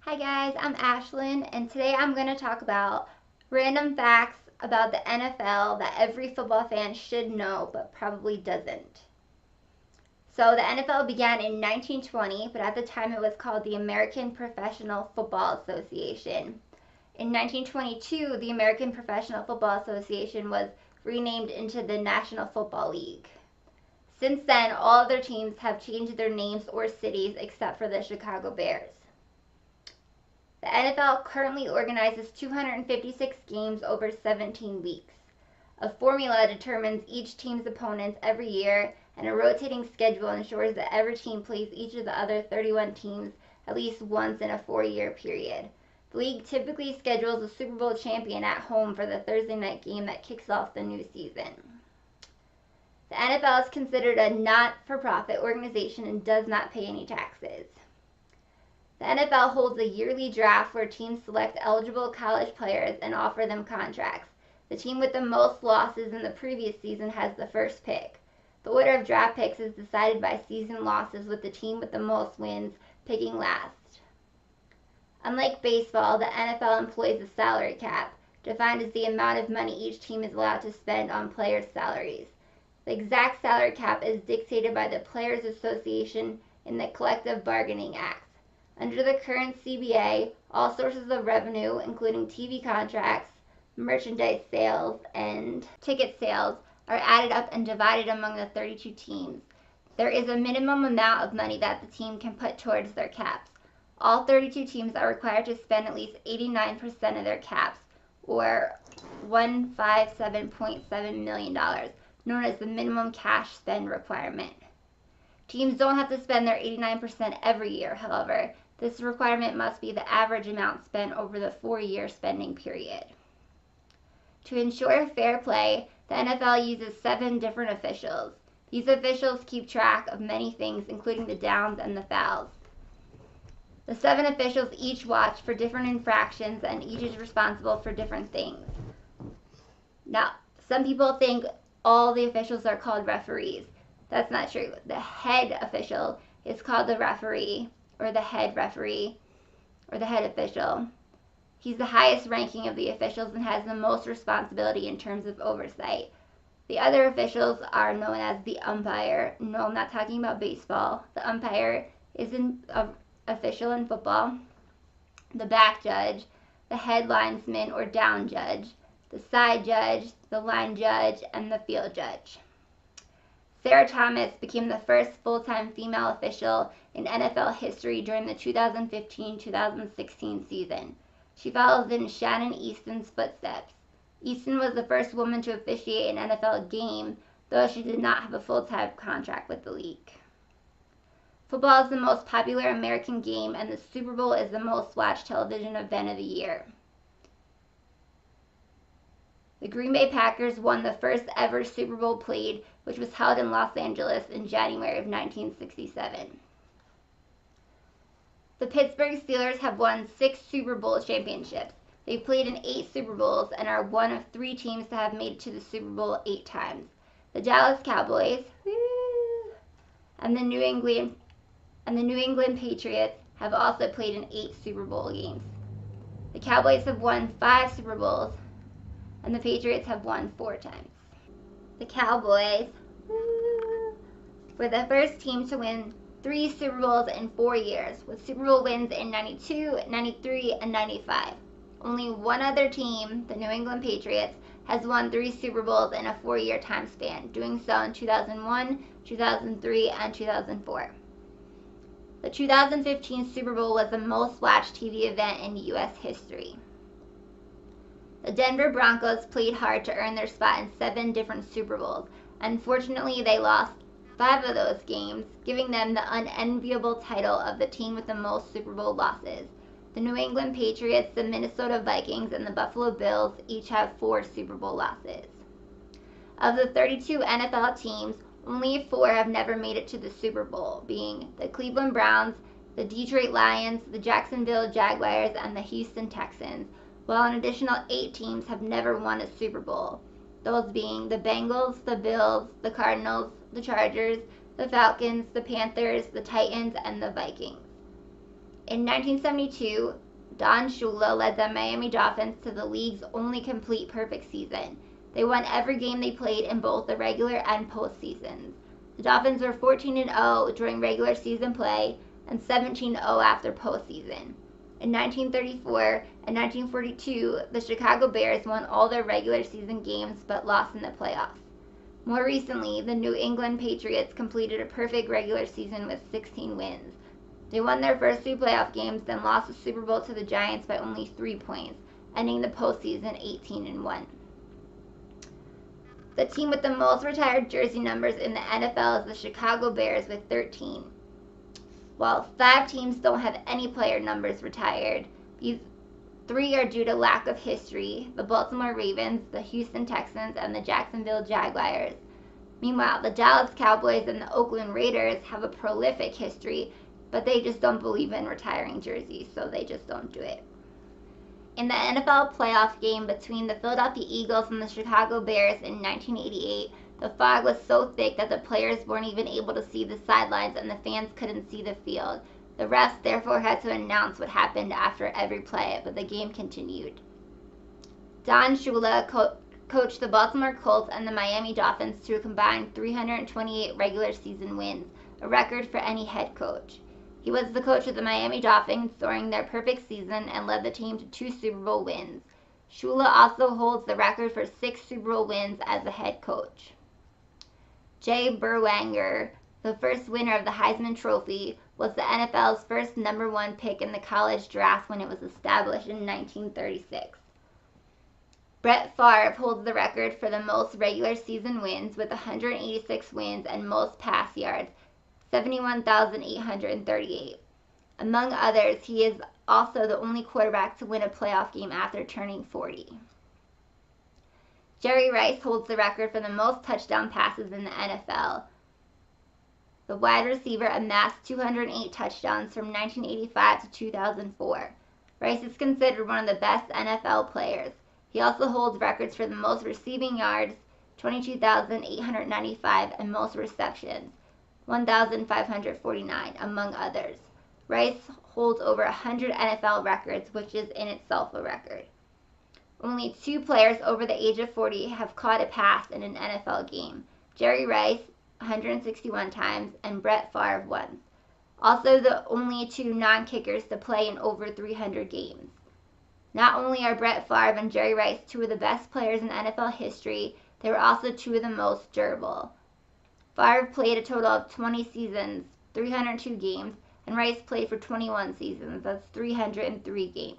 Hi guys, I'm Ashlyn, and today I'm going to talk about random facts about the NFL that every football fan should know but probably doesn't. So the NFL began in 1920, but at the time it was called the American Professional Football Association. In 1922, the American Professional Football Association was renamed into the National Football League. Since then, all other teams have changed their names or cities except for the Chicago Bears. The NFL currently organizes 256 games over 17 weeks. A formula determines each team's opponents every year, and a rotating schedule ensures that every team plays each of the other 31 teams at least once in a 4-year period. The league typically schedules a Super Bowl champion at home for the Thursday night game that kicks off the new season. The NFL is considered a not-for-profit organization and does not pay any taxes. The NFL holds a yearly draft where teams select eligible college players and offer them contracts. The team with the most losses in the previous season has the first pick. The order of draft picks is decided by season losses, with the team with the most wins picking last. Unlike baseball, the NFL employs a salary cap, defined as the amount of money each team is allowed to spend on players' salaries. The exact salary cap is dictated by the Players Association in the Collective Bargaining Act. Under the current CBA, all sources of revenue, including TV contracts, merchandise sales, and ticket sales, are added up and divided among the 32 teams. There is a minimum amount of money that the team can put towards their caps. All 32 teams are required to spend at least 89% of their caps, or $157.7 million, known as the minimum cash spend requirement. Teams don't have to spend their 89% every year, however. This requirement must be the average amount spent over the 4-year spending period. To ensure fair play, the NFL uses 7 different officials. These officials keep track of many things, including the downs and the fouls. The 7 officials each watch for different infractions, and each is responsible for different things. Now, some people think all the officials are called referees. That's not true. The head official is called the referee, or the head referee, or the head official. He's the highest ranking of the officials and has the most responsibility in terms of oversight. The other officials are known as the umpire. No, I'm not talking about baseball. The umpire is an official in football. The back judge, the head linesman or down judge, the side judge, the line judge, and the field judge. Sarah Thomas became the first full-time female official in NFL history during the 2015-2016 season. She follows in Shannon Easton's footsteps. Easton was the first woman to officiate an NFL game, though she did not have a full-time contract with the league. Football is the most popular American game, and the Super Bowl is the most watched television event of the year. The Green Bay Packers won the first ever Super Bowl played, which was held in Los Angeles in January of 1967. The Pittsburgh Steelers have won 6 Super Bowl championships. They've played in 8 Super Bowls and are one of 3 teams to have made it to the Super Bowl 8 times. The Dallas Cowboys and the New England Patriots have also played in 8 Super Bowl games. The Cowboys have won 5 Super Bowls, and the Patriots have won 4 times. The Cowboys were the first team to win 3 Super Bowls in 4 years, with Super Bowl wins in 92, 93, and 95. Only one other team, the New England Patriots, has won 3 Super Bowls in a 4-year time span, doing so in 2001, 2003, and 2004. The 2015 Super Bowl was the most watched TV event in U.S. history. The Denver Broncos played hard to earn their spot in 7 different Super Bowls. Unfortunately, they lost 5 of those games, giving them the unenviable title of the team with the most Super Bowl losses. The New England Patriots, the Minnesota Vikings, and the Buffalo Bills each have 4 Super Bowl losses. Of the 32 NFL teams, only 4 have never made it to the Super Bowl, being the Cleveland Browns, the Detroit Lions, the Jacksonville Jaguars, and the Houston Texans, while an additional 8 teams have never won a Super Bowl, those being the Bengals, the Bills, the Cardinals, the Chargers, the Falcons, the Panthers, the Titans, and the Vikings. In 1972, Don Shula led the Miami Dolphins to the league's only complete perfect season. They won every game they played in both the regular and postseasons. The Dolphins were 14-0 during regular season play and 17-0 after postseason. In 1934 and 1942, the Chicago Bears won all their regular season games but lost in the playoffs. More recently, the New England Patriots completed a perfect regular season with 16 wins. They won their first 2 playoff games, then lost the Super Bowl to the Giants by only 3 points, ending the postseason 18-1. The team with the most retired jersey numbers in the NFL is the Chicago Bears with 13. While 5 teams don't have any player numbers retired, these 3 are due to lack of history: the Baltimore Ravens, the Houston Texans, and the Jacksonville Jaguars. Meanwhile, the Dallas Cowboys and the Oakland Raiders have a prolific history, but they just don't believe in retiring jerseys, so they just don't do it. In the NFL playoff game between the Philadelphia Eagles and the Chicago Bears in 1988, the fog was so thick that the players weren't even able to see the sidelines and the fans couldn't see the field. The refs therefore had to announce what happened after every play, but the game continued. Don Shula coached the Baltimore Colts and the Miami Dolphins to a combined 328 regular season wins, a record for any head coach. He was the coach of the Miami Dolphins during their perfect season and led the team to 2 Super Bowl wins. Shula also holds the record for 6 Super Bowl wins as a head coach. Jay Berwanger, the first winner of the Heisman Trophy, was the NFL's first number 1 pick in the college draft when it was established in 1936. Brett Favre holds the record for the most regular season wins with 186 wins and most pass yards, 71,838. Among others, he is also the only quarterback to win a playoff game after turning 40. Jerry Rice holds the record for the most touchdown passes in the NFL. The wide receiver amassed 208 touchdowns from 1985 to 2004. Rice is considered one of the best NFL players. He also holds records for the most receiving yards, 22,895, and most receptions, 1,549, among others. Rice holds over 100 NFL records, which is in itself a record. Only 2 players over the age of 40 have caught a pass in an NFL game: Jerry Rice, 161 times, and Brett Favre once. Also the only 2 non-kickers to play in over 300 games. Not only are Brett Favre and Jerry Rice 2 of the best players in NFL history, they were also 2 of the most durable. Favre played a total of 20 seasons, 302 games, and Rice played for 21 seasons, that's 303 games.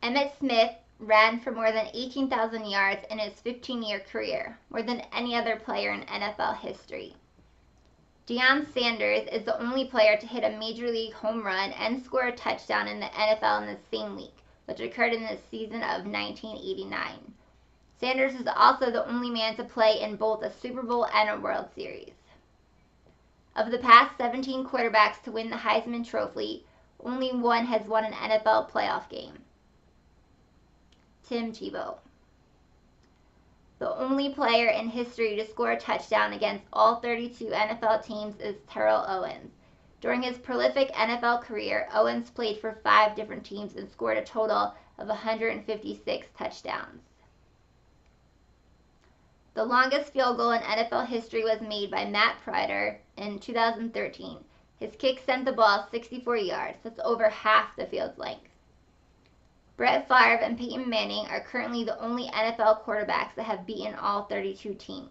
Emmitt Smith ran for more than 18,000 yards in his 15-year career, more than any other player in NFL history. Deion Sanders is the only player to hit a major league home run and score a touchdown in the NFL in the same week, which occurred in the season of 1989. Sanders is also the only man to play in both a Super Bowl and a World Series. Of the past 17 quarterbacks to win the Heisman Trophy, only 1 has won an NFL playoff game: Tim Tebow. The only player in history to score a touchdown against all 32 NFL teams is Terrell Owens. During his prolific NFL career, Owens played for 5 different teams and scored a total of 156 touchdowns. The longest field goal in NFL history was made by Matt Prater in 2013. His kick sent the ball 64 yards. That's over half the field's length. Brett Favre and Peyton Manning are currently the only NFL quarterbacks that have beaten all 32 teams.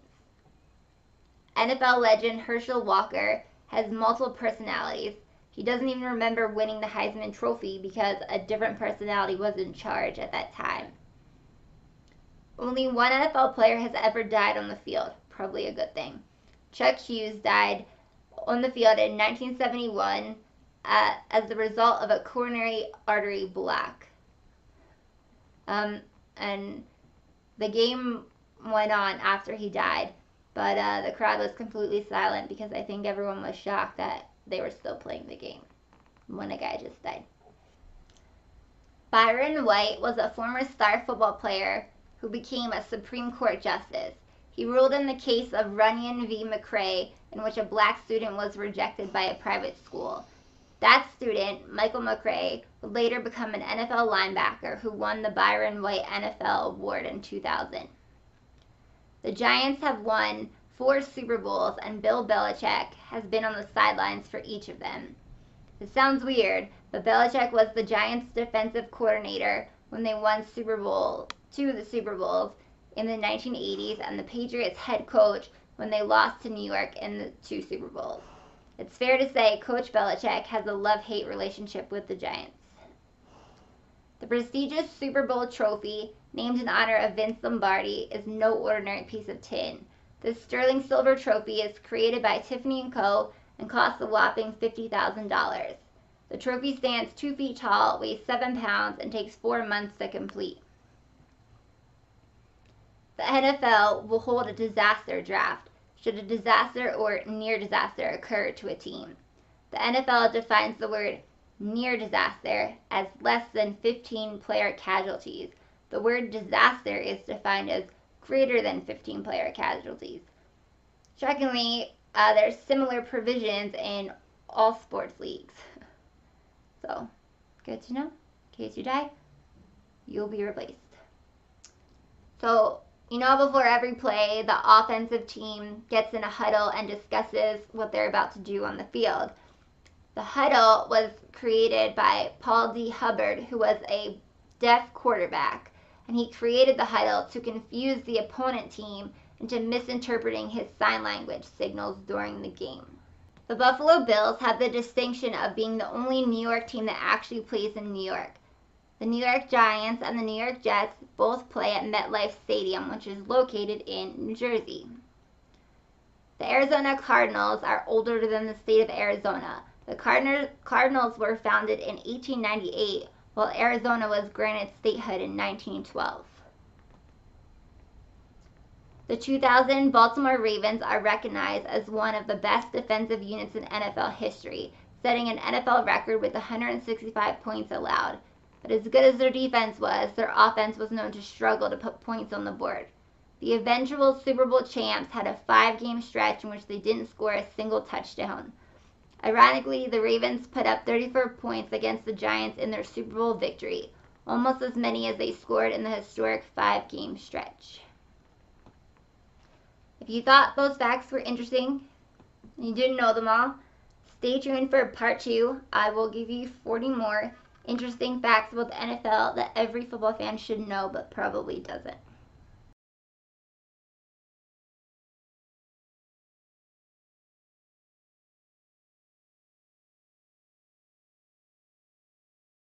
NFL legend Herschel Walker has multiple personalities. He doesn't even remember winning the Heisman Trophy because a different personality was in charge at that time. Only 1 NFL player has ever died on the field, probably a good thing. Chuck Hughes died on the field in 1971 as the result of a coronary artery block. And the game went on after he died, but the crowd was completely silent because I think everyone was shocked that they were still playing the game when a guy just died. Byron White was a former star football player who became a Supreme Court justice. He ruled in the case of Runyon v. McRae, in which a black student was rejected by a private school. That student, Michael McRae, would later become an NFL linebacker who won the Byron White NFL Award in 2000. The Giants have won 4 Super Bowls, and Bill Belichick has been on the sidelines for each of them. It sounds weird, but Belichick was the Giants' defensive coordinator when they won two of the Super Bowls in the 1980s, and the Patriots head coach when they lost to New York in the 2 Super Bowls. It's fair to say Coach Belichick has a love-hate relationship with the Giants. The prestigious Super Bowl trophy, named in honor of Vince Lombardi, is no ordinary piece of tin. This sterling silver trophy is created by Tiffany & Co. and costs a whopping $50,000. The trophy stands 2 feet tall, weighs 7 pounds, and takes 4 months to complete. The NFL will hold a disaster draft should a disaster or near disaster occur to a team. The NFL defines the word near disaster as less than 15 player casualties. The word disaster is defined as greater than 15 player casualties. Shockingly, there's similar provisions in all sports leagues. So, good to know. In case you die, you'll be replaced. So, before every play, the offensive team gets in a huddle and discusses what they're about to do on the field. The huddle was created by Paul D. Hubbard, who was a deaf quarterback, and he created the huddle to confuse the opponent team into misinterpreting his sign language signals during the game. The Buffalo Bills have the distinction of being the only New York team that actually plays in New York. The New York Giants and the New York Jets both play at MetLife Stadium, which is located in New Jersey. The Arizona Cardinals are older than the state of Arizona. The Cardinals were founded in 1898, while Arizona was granted statehood in 1912. The 2000 Baltimore Ravens are recognized as one of the best defensive units in NFL history, setting an NFL record with 165 points allowed. But as good as their defense was, their offense was known to struggle to put points on the board. The eventual Super Bowl champs had a 5-game stretch in which they didn't score a single touchdown. Ironically, the Ravens put up 34 points against the Giants in their Super Bowl victory, almost as many as they scored in the historic 5-game stretch. If you thought those facts were interesting and you didn't know them all, stay tuned for part 2. I will give you 40 more interesting facts about the NFL that every football fan should know but probably doesn't.